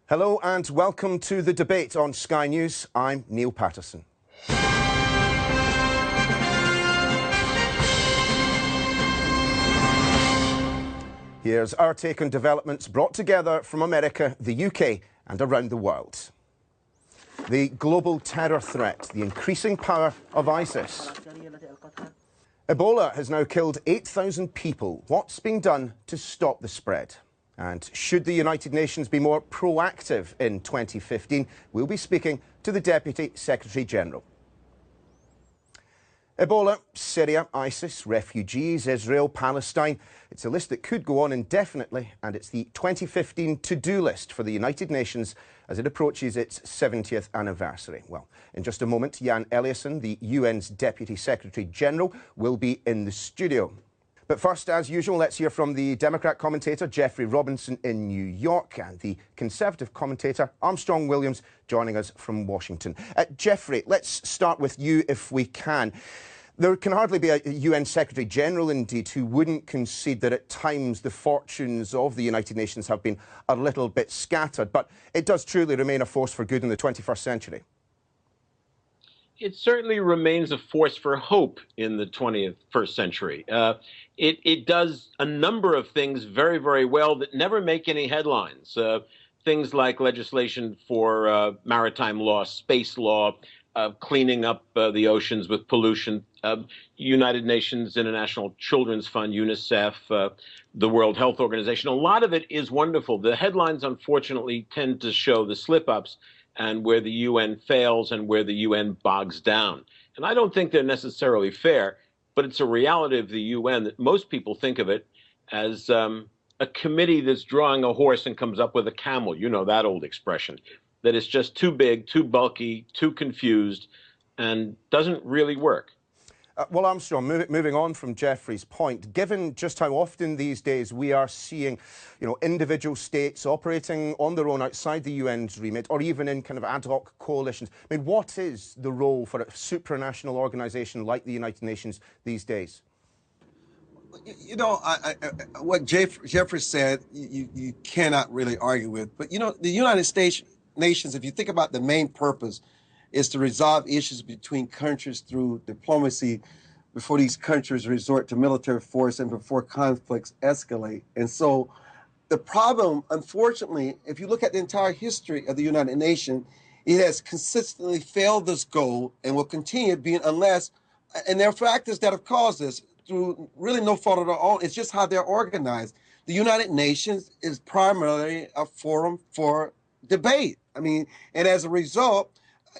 Hello and welcome to the debate on Sky News. I'm Niall Paterson. Here's our take on developments brought together from America, the UK and around the world. The global terror threat, the increasing power of ISIS. Ebola has now killed 8,000 people. What's being done to stop the spread? And should the United Nations be more proactive in 2015? We'll be speaking to the Deputy Secretary-General. Ebola, Syria, ISIS, refugees, Israel, Palestine. It's a list that could go on indefinitely, and it's the 2015 to-do list for the United Nations as it approaches its 70th anniversary. Well, in just a moment, Jan Eliasson, the UN's Deputy Secretary-General, will be in the studio. But first, as usual, let's hear from the Democrat commentator Geoffrey Robinson in New York and the Conservative commentator Armstrong Williams joining us from Washington. Geoffrey, let's start with you if we can. There can hardly be a UN Secretary-General, indeed, who wouldn't concede that at times the fortunes of the United Nations have been a little bit scattered, but it does truly remain a force for good in the 21st century. It certainly remains a force for hope in the 21st century. It does a number of things very, very well that never make any headlines. Things like legislation for maritime law, space law, cleaning up the oceans with pollution, United Nations International Children's Fund, UNICEF, the World Health Organization. A lot of it is wonderful. The headlines, unfortunately, tend to show the slip-ups and where the UN fails and where the UN bogs down. And I don't think they're necessarily fair, but it's a reality of the UN that most people think of it as a committee that's drawing a horse and comes up with a camel. You know that old expression, that is just too big, too bulky, too confused, and doesn't really work. Well, Armstrong, moving on from Geoffrey's point, given just how often these days we are seeing, individual states operating on their own outside the UN's remit, or even in kind of ad hoc coalitions, I mean, what is the role for a supranational organisation like the United Nations these days? What Geoffrey said, you cannot really argue with. But, the United Nations, if you think about the main purpose, is to resolve issues between countries through diplomacy before these countries resort to military force and before conflicts escalate. And so the problem, unfortunately, if you look at the entire history of the United Nations, it has consistently failed this goal and will continue being unless, and there are factors that have caused this through really no fault of their own. It's just how they're organized. The United Nations is primarily a forum for debate. And as a result,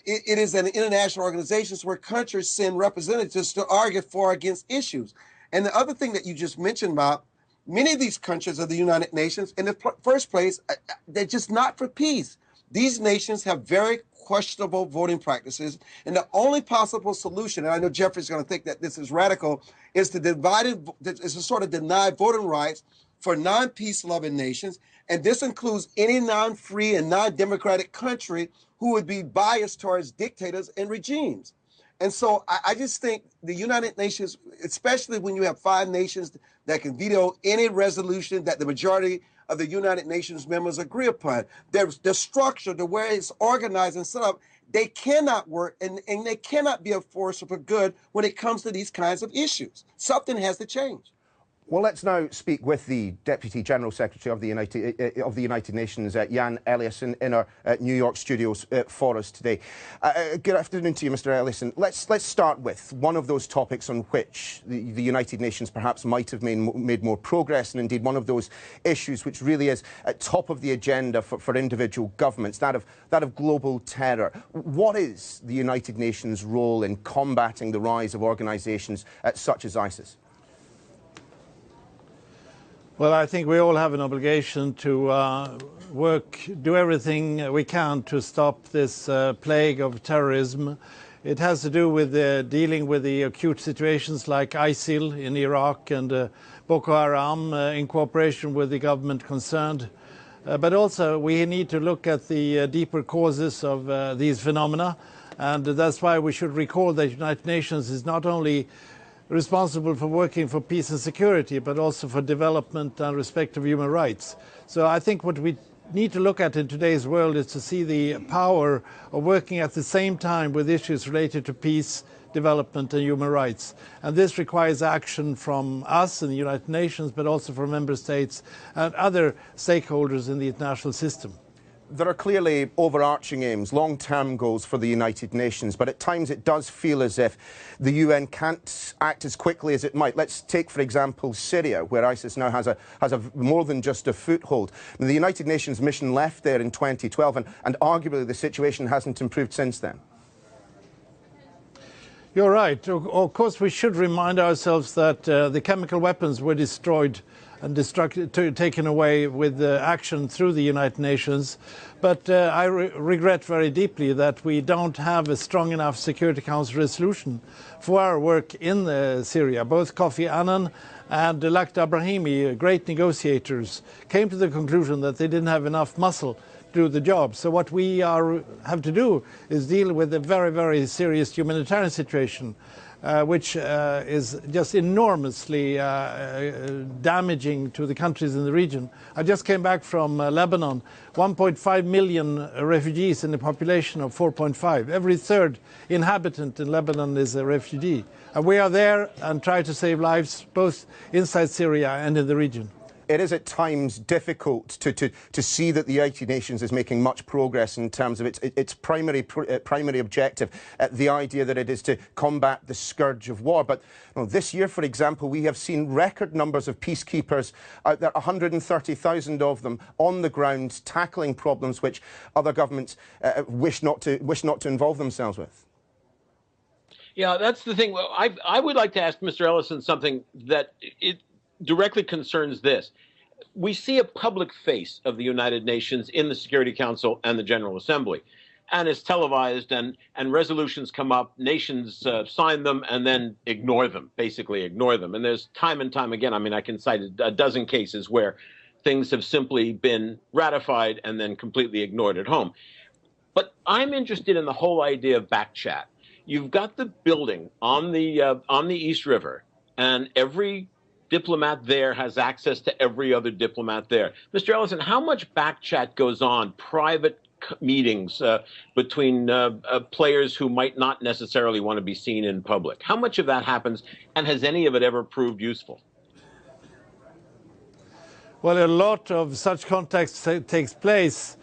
it is an international organization where countries send representatives to argue for or against issues. And the other thing that you just mentioned about, many of these countries of the United Nations, in the first place, they're just not for peace. These nations have very questionable voting practices, and the only possible solution, and I know Geoffrey's going to think that this is radical, is to sort of deny voting rights for non-peace-loving nations, and this includes any non-free and non-democratic country who would be biased towards dictators and regimes. And so I just think the United Nations, especially when you have 5 nations that can veto any resolution that the majority of the United Nations members agree upon, the structure, the way it's organized and set up, they cannot work and they cannot be a force for good when it comes to these kinds of issues. Something has to change. Well, let's now speak with the Deputy General Secretary of the United Nations, Jan Eliasson, in our New York studios for us today. Good afternoon to you, Mr. Eliasson. Let's start with one of those topics on which the United Nations perhaps might have made more progress, and indeed one of those issues which really is at top of the agenda for individual governments, that of global terror. What is the United Nations' role in combating the rise of organisations such as ISIS? Well, I think we all have an obligation to do everything we can to stop this plague of terrorism. It has to do with dealing with the acute situations like ISIL in Iraq and Boko Haram in cooperation with the government concerned. But also we need to look at the deeper causes of these phenomena. And that's why we should recall that the United Nations is not only responsible for working for peace and security, but also for development and respect of human rights. So I think what we need to look at in today's world is to see the power of working at the same time with issues related to peace, development and human rights. And this requires action from us in the United Nations, but also from member states and other stakeholders in the international system. There are clearly overarching aims, long-term goals for the United Nations, but at times it does feel as if the UN can't act as quickly as it might. Let's take, for example, Syria, where ISIS now has a more than just a foothold. The United Nations mission left there in 2012, and arguably the situation hasn't improved since then. You're right. Of course, we should remind ourselves that the chemical weapons were destroyed and taken away with action through the United Nations. But I regret very deeply that we don't have a strong enough Security Council resolution for our work in Syria. Both Kofi Annan and Lakhdar Brahimi, great negotiators, came to the conclusion that they didn't have enough muscle to do the job. So what we have to do is deal with a very, very serious humanitarian situation, which is just enormously damaging to the countries in the region. I just came back from Lebanon, 1.5 million refugees in a population of 4.5. Every third inhabitant in Lebanon is a refugee. And we are there and try to save lives both inside Syria and in the region. It is at times difficult to see that the United Nations is making much progress in terms of its primary objective, the idea that it is to combat the scourge of war. But this year, for example, we have seen record numbers of peacekeepers out there, 130,000 of them on the ground, tackling problems which other governments wish not to involve themselves with. Yeah, that's the thing. Well, I would like to ask Mr. Eliasson something that it directly concerns this. We see a public face of the United Nations in the Security Council and the General Assembly, and it's televised, and resolutions come up, nations sign them and then ignore them, basically ignore them. And there's time and time again, I mean, I can cite a dozen cases where things have simply been ratified and then completely ignored at home. But I'm interested in the whole idea of back chat. You've got the building on the East River, and every diplomat there has access to every other diplomat there. Mr. Eliasson, how much back chat goes on, private meetings between players who might not necessarily want to be seen in public? How much of that happens, and has any of it ever proved useful? Well, a lot of such contacts takes place.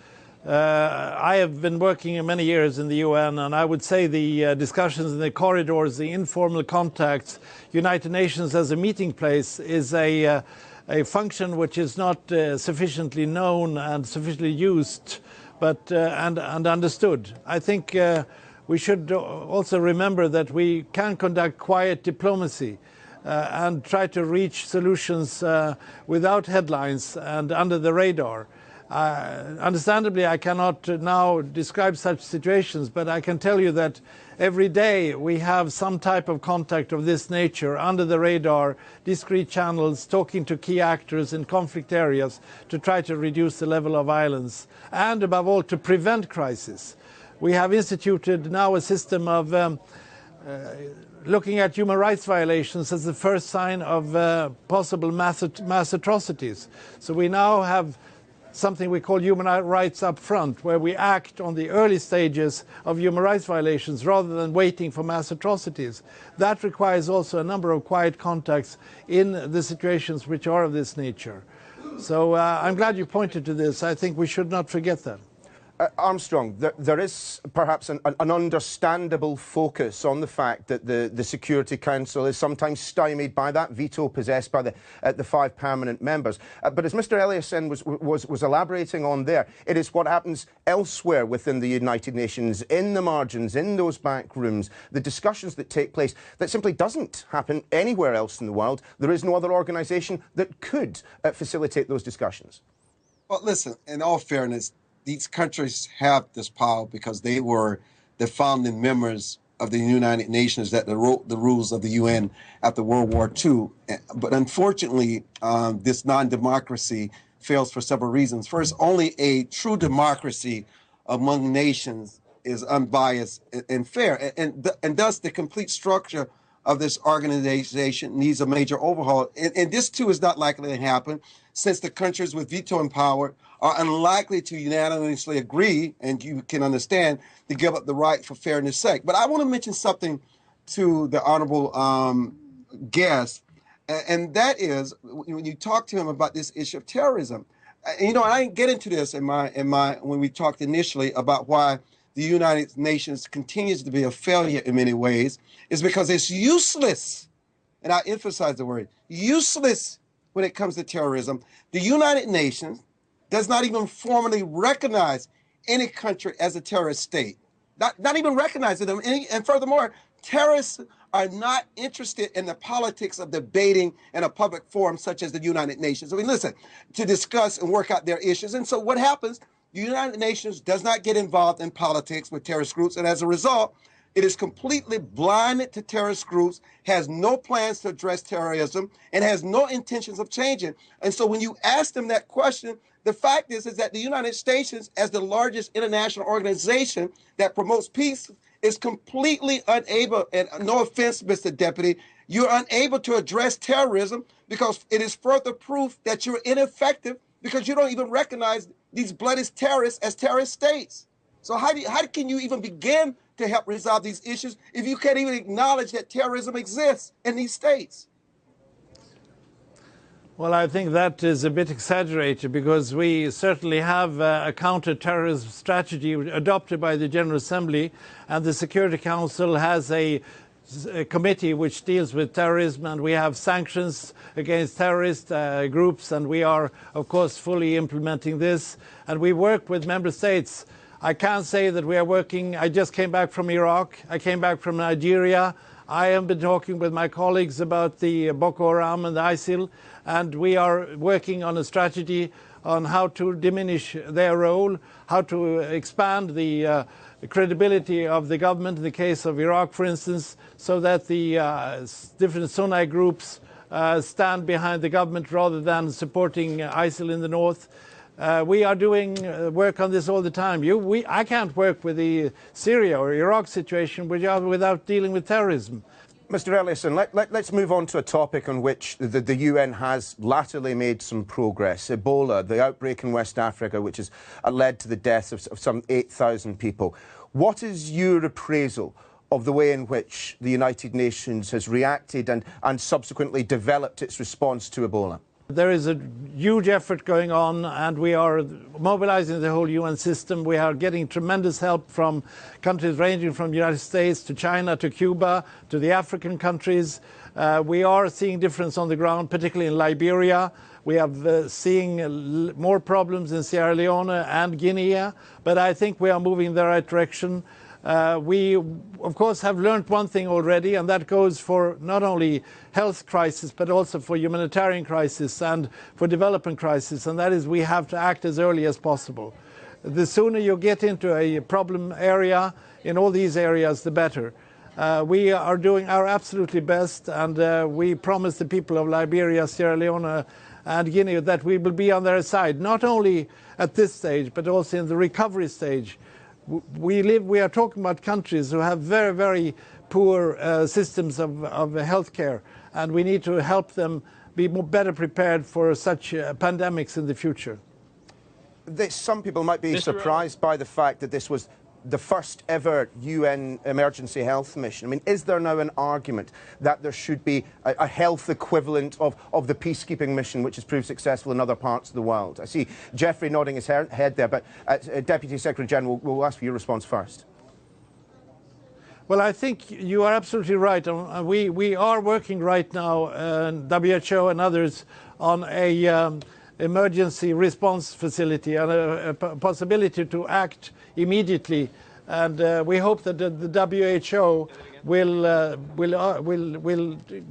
I have been working many years in the UN, and I would say the discussions in the corridors, the informal contacts, United Nations as a meeting place is a function which is not sufficiently known and sufficiently used, but and understood. I think we should also remember that we can conduct quiet diplomacy and try to reach solutions without headlines and under the radar. Understandably, I cannot now describe such situations, but I can tell you that every day we have some type of contact of this nature, under the radar, discrete channels, talking to key actors in conflict areas to try to reduce the level of violence and, above all, to prevent crisis. We have instituted now a system of looking at human rights violations as the first sign of possible mass atrocities. So we now have something we call human rights up front, where we act on the early stages of human rights violations rather than waiting for mass atrocities. That requires also a number of quiet contacts in the situations which are of this nature. So I'm glad you pointed to this. I think we should not forget that. Armstrong, there is perhaps an understandable focus on the fact that the Security Council is sometimes stymied by that veto possessed by the 5 permanent members. But as Mr. Eliasson was elaborating on there, it is what happens elsewhere within the United Nations, in the margins, in those back rooms, the discussions that take place that simply doesn't happen anywhere else in the world. There is no other organisation that could facilitate those discussions. Well, listen, in all fairness, these countries have this power because they were the founding members of the United Nations that wrote the rules of the UN after World War II. But unfortunately, this non-democracy fails for several reasons. First, only a true democracy among nations is unbiased and fair. And thus, the complete structure of this organization needs a major overhaul. And this, too, is not likely to happen since the countries with vetoing power are unlikely to unanimously agree, and you can understand, to give up the right for fairness' sake. But I want to mention something to the honorable guest, and that is when you talk to him about this issue of terrorism. You know, I didn't get into this when we talked initially about why the United Nations continues to be a failure in many ways, is because it's useless, and I emphasize the word useless when it comes to terrorism. The United Nations does not even formally recognize any country as a terrorist state, not even recognize them. And furthermore, terrorists are not interested in the politics of debating in a public forum such as the United Nations. I mean, listen, to discuss and work out their issues. And so what happens, the United Nations does not get involved in politics with terrorist groups. And as a result, it is completely blinded to terrorist groups, has no plans to address terrorism, and has no intentions of changing. And so when you ask them that question, the fact is that the United States, as the largest international organization that promotes peace, is completely unable, and no offense, Mr. Deputy, you're unable to address terrorism because it is further proof that you're ineffective because you don't even recognize these bloody terrorists as terrorist states. So how can you even begin to help resolve these issues if you can't even acknowledge that terrorism exists in these states? Well, I think that is a bit exaggerated because we certainly have a counter-terrorism strategy adopted by the General Assembly, and the Security Council has a committee which deals with terrorism, and we have sanctions against terrorist groups, and we are, of course, fully implementing this. And we work with member states. I can't say that we are working. I just came back from Iraq. I came back from Nigeria. I have been talking with my colleagues about the Boko Haram and the ISIL, and we are working on a strategy on how to diminish their role, how to expand the credibility of the government in the case of Iraq, for instance, so that the different Sunni groups stand behind the government rather than supporting ISIL in the north. We are doing work on this all the time. I can't work with the Syria or Iraq situation without dealing with terrorism. Mr. Eliasson, let's move on to a topic on which the UN has latterly made some progress. Ebola, the outbreak in West Africa, which has led to the deaths of some 8,000 people. What is your appraisal of the way in which the United Nations has reacted and subsequently developed its response to Ebola? There is a huge effort going on, and we are mobilizing the whole UN system. We are getting tremendous help from countries ranging from the United States to China to Cuba to the African countries. We are seeing difference on the ground, particularly in Liberia. We have seeing more problems in Sierra Leone and Guinea, but I think we are moving in the right direction. We, of course, have learned one thing already, and that goes for not only health crisis, but also for humanitarian crisis and for development crisis, and that is we have to act as early as possible. The sooner you get into a problem area in all these areas, the better. We are doing our absolutely best, and we promise the people of Liberia, Sierra Leone, and Guinea that we will be on their side, not only at this stage, but also in the recovery stage. We are talking about countries who have very, very poor systems of healthcare, and we need to help them be better prepared for such pandemics in the future. Some people might be surprised by the fact that this was the first ever UN emergency health mission. I mean, is there now an argument that there should be a health equivalent of the peacekeeping mission which has proved successful in other parts of the world? I see Jeffrey nodding his head there, but Deputy Secretary General, we'll ask for your response first. Well, I think you are absolutely right. We are working right now, WHO and others, on a emergency response facility and a possibility to act immediately, and we hope that the WHO will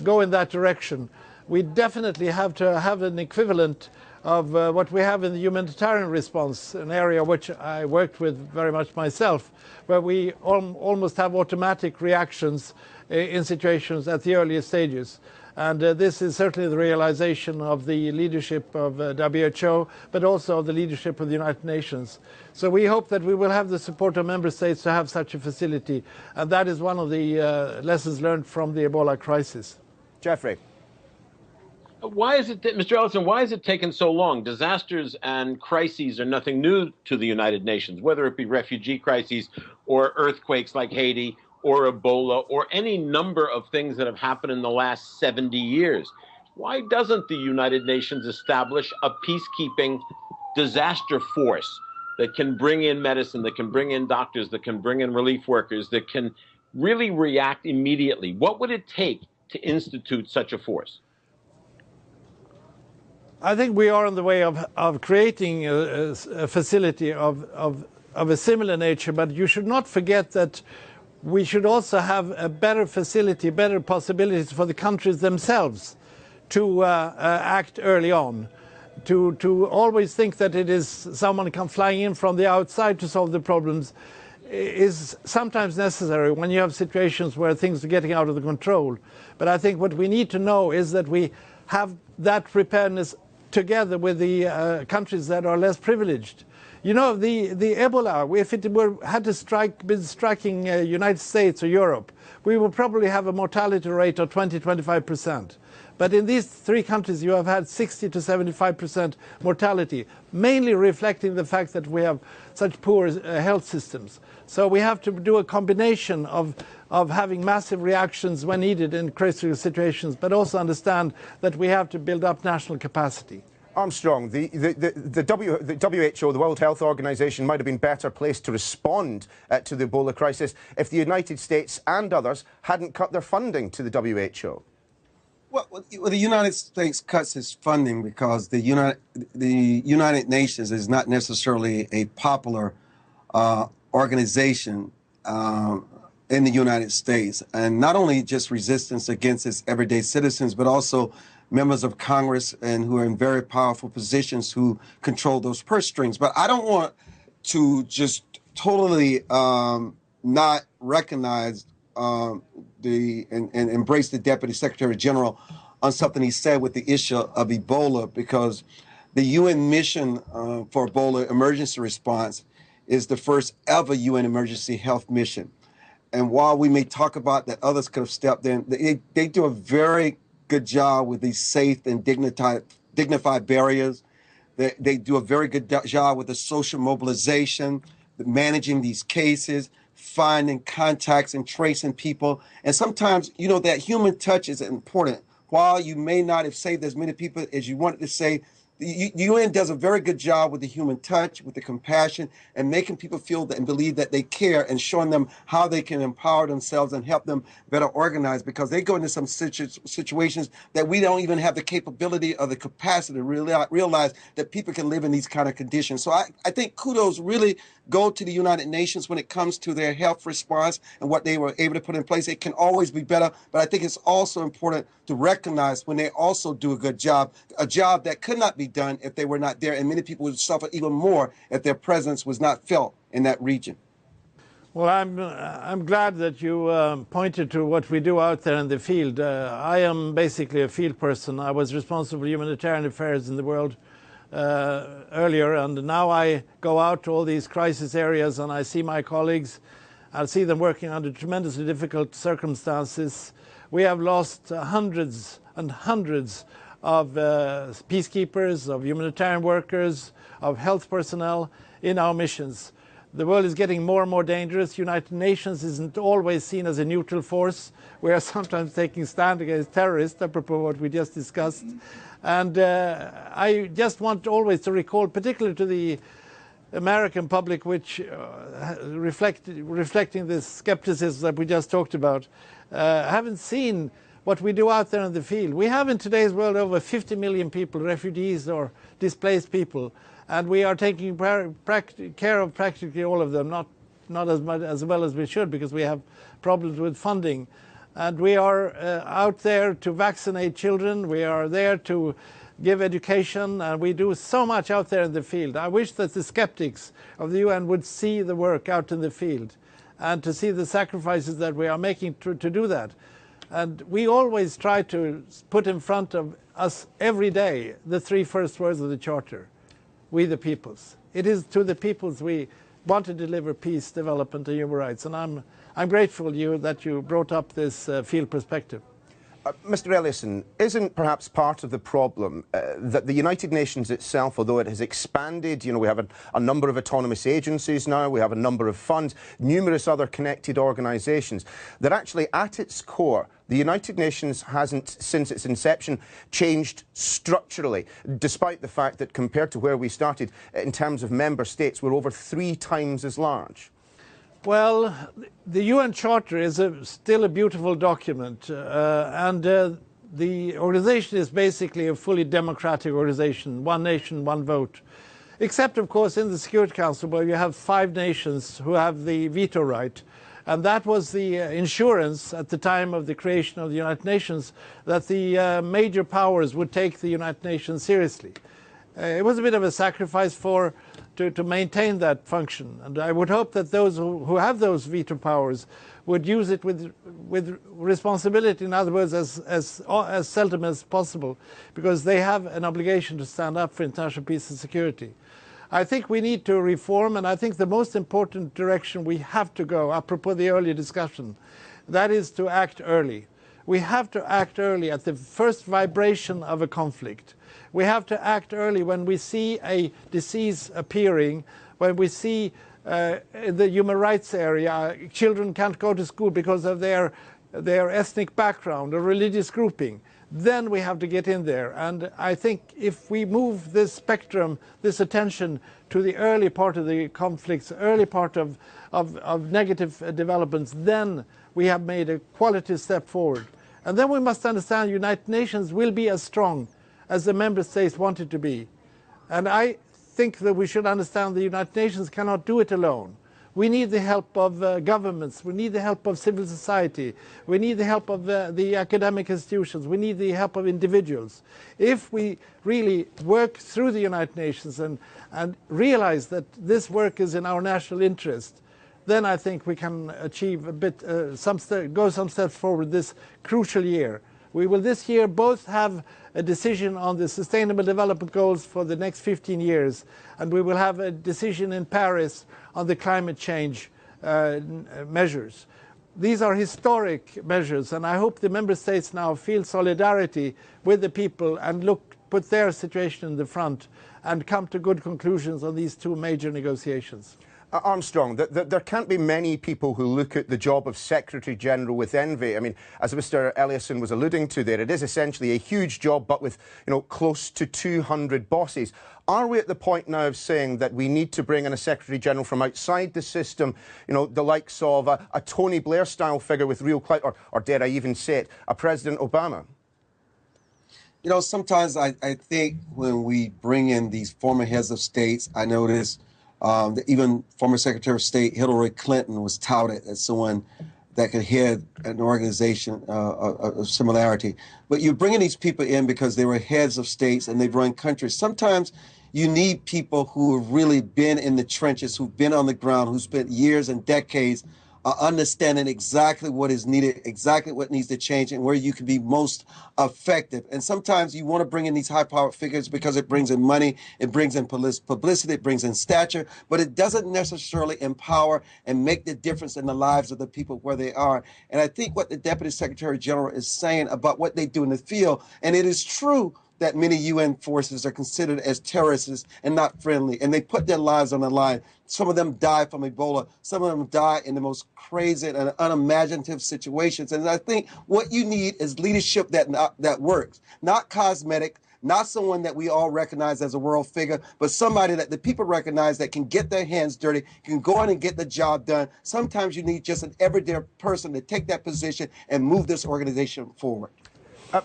go in that direction. We definitely have to have an equivalent of what we have in the humanitarian response, an area which I worked with very much myself, where we almost have automatic reactions in situations at the earliest stages. And this is certainly the realization of the leadership of WHO, but also of the leadership of the United Nations. So we hope that we will have the support of member states to have such a facility. And that is one of the lessons learned from the Ebola crisis. Jeffrey. Why is it, Mr. Ellison, why has it taken so long? Disasters and crises are nothing new to the United Nations, whether it be refugee crises or earthquakes like Haiti or Ebola or any number of things that have happened in the last 70 years. Why doesn't the United Nations establish a peacekeeping disaster force that can bring in medicine, that can bring in doctors, that can bring in relief workers, that can really react immediately? What would it take to institute such a force? I think we are on the way of creating a facility of a similar nature, but you should not forget that we should also have a better facility, better possibilities for the countries themselves to act early on. To always think that it is someone come flying in from the outside to solve the problems is sometimes necessary when you have situations where things are getting out of the control. But I think what we need to know is that we have that preparedness together with the countries that are less privileged. You know, the Ebola, if it had been striking United States or Europe, we would probably have a mortality rate of 20–25%. But in these three countries, you have had 60 to 75% mortality, mainly reflecting the fact that we have such poor health systems. So we have to do a combination of having massive reactions when needed in critical situations, but also understand that we have to build up national capacity. Armstrong, the WHO, the World Health Organization, might have been better placed to respond to the Ebola crisis if the United States and others hadn't cut their funding to the WHO. Well, the United States cuts its funding because the United Nations is not necessarily a popular organization in the United States, and not only just resistance against its everyday citizens, but also members of Congress and who are in very powerful positions who control those purse strings. But I don't want to just totally not recognize and embrace the Deputy Secretary General on something he said with the issue of Ebola, because the UN mission for Ebola emergency response is the first ever UN emergency health mission. And while we may talk about that others could have stepped in, they do a very good job with these safe and dignified barriers. They do a very good job with the social mobilization, managing these cases, finding contacts and tracing people. And sometimes, you know, that human touch is important. While you may not have saved as many people as you wanted to save, the UN does a very good job with the human touch, with the compassion, and making people feel that and believe that they care, and showing them how they can empower themselves and help them better organize, because they go into some situations that we don't even have the capability or the capacity to realize that people can live in these kind of conditions. So I think kudos really go to the United Nations when it comes to their health response and what they were able to put in place. It can always be better, but I think it's also important to recognize when they also do a good job, a job that could not be done if they were not there, and many people would suffer even more if their presence was not felt in that region. Well, I'm glad that you pointed to what we do out there in the field. I am basically a field person. I was responsible for humanitarian affairs in the world earlier, and now I go out to all these crisis areas and I see my colleagues. I see them working under tremendously difficult circumstances. We have lost hundreds and hundreds of peacekeepers, of humanitarian workers, of health personnel in our missions. The world is getting more and more dangerous. United Nations isn't always seen as a neutral force. We are sometimes taking a stand against terrorists, apropos what we just discussed. And I just want always to recall, particularly to the American public, which reflecting this skepticism that we just talked about, haven't seen what we do out there in the field. We have in today's world over 50 million people, refugees or displaced people, and we are taking care of practically all of them, not as well as we should, because we have problems with funding. And we are out there to vaccinate children. We are there to give education, and we do so much out there in the field. I wish that the skeptics of the UN would see the work out in the field and to see the sacrifices that we are making to do that. And we always try to put in front of us every day the three first words of the Charter: we the peoples. It is to the peoples we want to deliver peace, development and human rights. And I'm grateful that you brought up this field perspective. Mr. Eliasson, isn't perhaps part of the problem that the United Nations itself, although it has expanded, you know, we have a number of autonomous agencies now, we have a number of funds, numerous other connected organisations, that actually at its core, the United Nations hasn't, since its inception, changed structurally, despite the fact that compared to where we started, in terms of member states, we're over 3 times as large? Well, the UN Charter is still a beautiful document, and the organization is basically a fully democratic organization, one nation, one vote. Except, of course, in the Security Council, where you have 5 nations who have the veto right. And that was the insurance at the time of the creation of the United Nations, that the major powers would take the United Nations seriously. It was a bit of a sacrifice to maintain that function, and I would hope that those who have those veto powers would use it with responsibility, in other words, as seldom as possible, because they have an obligation to stand up for international peace and security. I think we need to reform, and I think the most important direction we have to go, apropos the earlier discussion, that is to act early. We have to act early at the first vibration of a conflict. We have to act early when we see a disease appearing, when we see in the human rights area, children can't go to school because of their ethnic background or religious grouping. Then we have to get in there. And I think if we move this spectrum, this attention to the early part of the conflicts, early part of negative developments, then we have made a quality step forward. And then we must understand the United Nations will be as strong as the member states want it to be. And I think that we should understand the United Nations cannot do it alone. We need the help of governments, we need the help of civil society, we need the help of the academic institutions, we need the help of individuals. If we really work through the United Nations and realize that this work is in our national interest, then I think we can achieve a bit, go some steps forward this crucial year. We will this year both have a decision on the Sustainable Development Goals for the next 15 years, and we will have a decision in Paris on the climate change measures. These are historic measures, and I hope the member states now feel solidarity with the people and put their situation in the front and come to good conclusions on these 2 major negotiations. Armstrong, there can't be many people who look at the job of Secretary General with envy. I mean, as Mr. Eliasson was alluding to there, it is essentially a huge job, but with, you know, close to 200 bosses. Are we at the point now of saying that we need to bring in a Secretary General from outside the system, you know, the likes of a Tony Blair-style figure with real clout, or dare I even say it, a President Obama? You know, sometimes I think when we bring in these former heads of states, I notice that even former Secretary of State Hillary Clinton was touted as someone that could head an organization of similarity. But you're bringing these people in because they were heads of states and they've run countries. Sometimes you need people who have really been in the trenches, who've been on the ground, who spent years and decades understanding exactly what is needed, exactly what needs to change, and where you can be most effective. And sometimes you want to bring in these high-powered figures because it brings in money, it brings in publicity, it brings in stature, but it doesn't necessarily empower and make the difference in the lives of the people where they are. And I think what the Deputy Secretary General is saying about what they do in the field, and it is true that many UN forces are considered as terrorists and not friendly, and they put their lives on the line. Some of them die from Ebola. Some of them die in the most crazy and unimaginative situations. And I think what you need is leadership that works, not cosmetic, not someone that we all recognize as a world figure, but somebody that the people recognize that can get their hands dirty, can go in and get the job done. Sometimes you need just an everyday person to take that position and move this organization forward.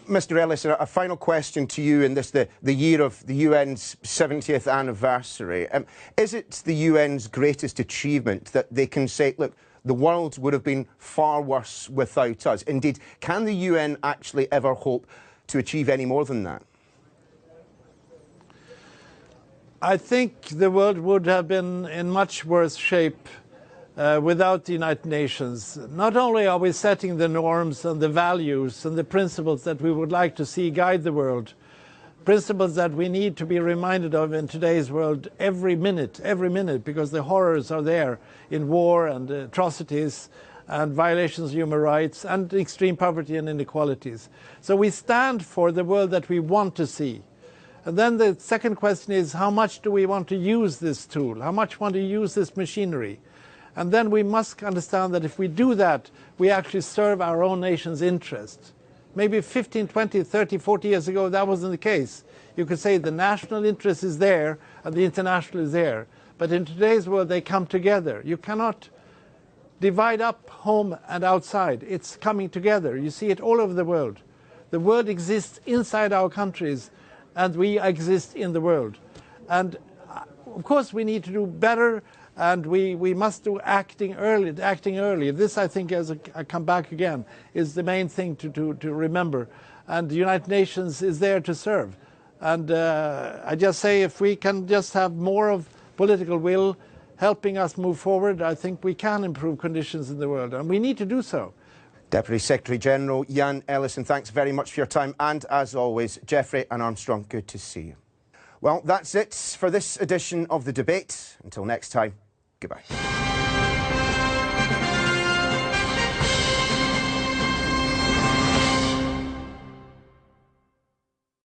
Mr. Eliasson, a final question to you in this, the year of the UN's 70th anniversary. Is it the UN's greatest achievement that they can say, look, the world would have been far worse without us? Indeed, can the UN actually ever hope to achieve any more than that? I think the world would have been in much worse shape without the United Nations. Not only are we setting the norms and the values and the principles that we would like to see guide the world, principles that we need to be reminded of in today's world every minute, because the horrors are there in war and atrocities and violations of human rights and extreme poverty and inequalities. So we stand for the world that we want to see. And then the second question is, how much do we want to use this tool? How much want to use this machinery? And then we must understand that if we do that, we actually serve our own nation's interest. Maybe 15, 20, 30, 40 years ago, that wasn't the case. You could say the national interest is there and the international is there. But in today's world, they come together. You cannot divide up home and outside. It's coming together. You see it all over the world. The world exists inside our countries, and we exist in the world. And of course, we need to do better, and we must do acting early. This, I think, as I come back again, is the main thing to remember. And the United Nations is there to serve. And I just say, if we can just have more of political will helping us move forward, I think we can improve conditions in the world, and we need to do so. Deputy Secretary-General Jan Eliasson, thanks very much for your time. And as always, Geoffrey and Armstrong, good to see you. Well, that's it for this edition of The Debate. Until next time, goodbye.